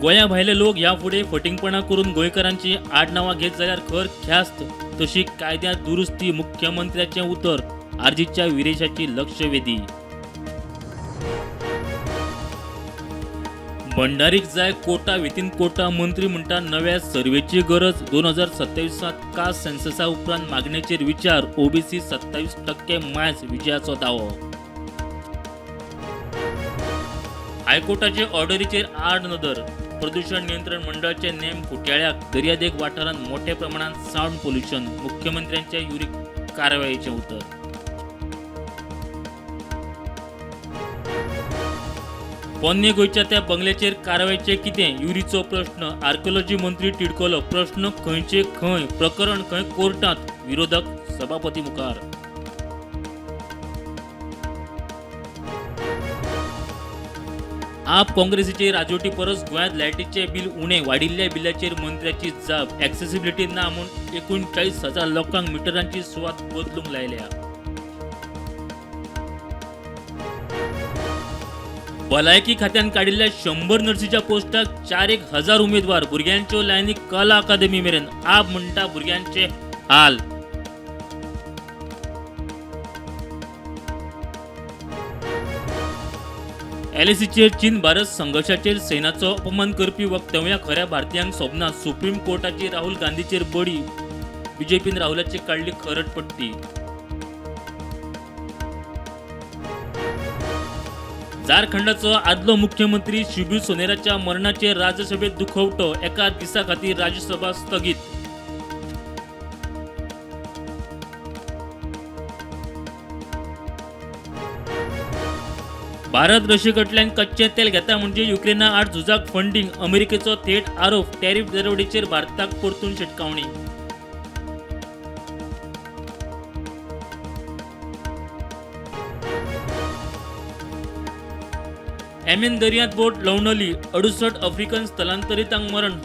गोंया भायले लोक याफुडें फटिंगपणां करून गोंयकारांची आडनावां घेत जाल्यार खर ख्यास्त तशी कायद्यात दुरुस्ती मुख्यमंत्र्याचें उतर आर्जीच्या विरेशाची लक्षवेधी. भंडारीक जाय कोटा वितीन कोटा मंत्री म्हणटा नव्या सर्वेची गरज 2027 कास्ट सेन्ससा उपरांत मागणेचेर विचार ओबीसी 27% मायज विजयाचो दावो. हायकोर्टाचे ऑर्डरीचेर आड नदर प्रदूषण नियंत्रण मंडळाचे नेम फुट्याळ्याक दर्यादेग वाठारांत मोठ्या प्रमाणात सावंड पोल्युशन मुख्यमंत्र्यांच्या युरीक कारवायेचें उतर. पोन्ने गोंयच्या त्या बंगल्याचेर कारवायेचें कितें युरीचो प्रश्न आर्किओलॉजी मंत्री तिडकलो प्रश्न खंयचे खंय प्रकरण खंय कोर्टांत विरोधक सभापती मुखार. आप काँग्रेसीचे राजवटी परस गोंयांत लायटीचे बील उणें वाडिल्ल्या बिलाचेर मंत्र्याची जाप एक्सेसिबिलिटी ना म्हूण 39,000 लोकांक मिटरांची सुवात बदलूंक लायल्या. भलायकी खात्यान काडिल्ल्या 100 नर्सीच्या पोस्टाक 4,000 उमेदवार भुरग्यांच्यो लायनी कला अकादमी मेरेन आप म्हणटा भुरग्यांचे हाल. एलएसीचेर चीन भारत संघर्षाचेर सैनाचो अपमान करपी वक्तव्यां खऱ्या भारतीयांक सोबना सुप्रीम कोर्टाची राहुल गांधीचेर बडी बीजेपीन राहुलाची काडली खरडपट्टी. झारखंडाचो आदलो मुख्यमंत्री शिबू सोनेराच्या मरणाचेर राज्यसभेत दुखवटो एका दिसा खातीर राज्यसभा स्थगीत. भारत रशिया कडल्यान कच्चे तेल घेता म्हणजे युक्रेना आड झुजाक फंडिंग अमेरिकेचो थेट आरोप टॅरिफ दरवडीचेर भारताक परतून शिटकावणी. येमेन दर्यांत बोट लवणली 68 आफ्रिकन स्थलांतरितांक मरण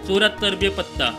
74 बेपत्ता.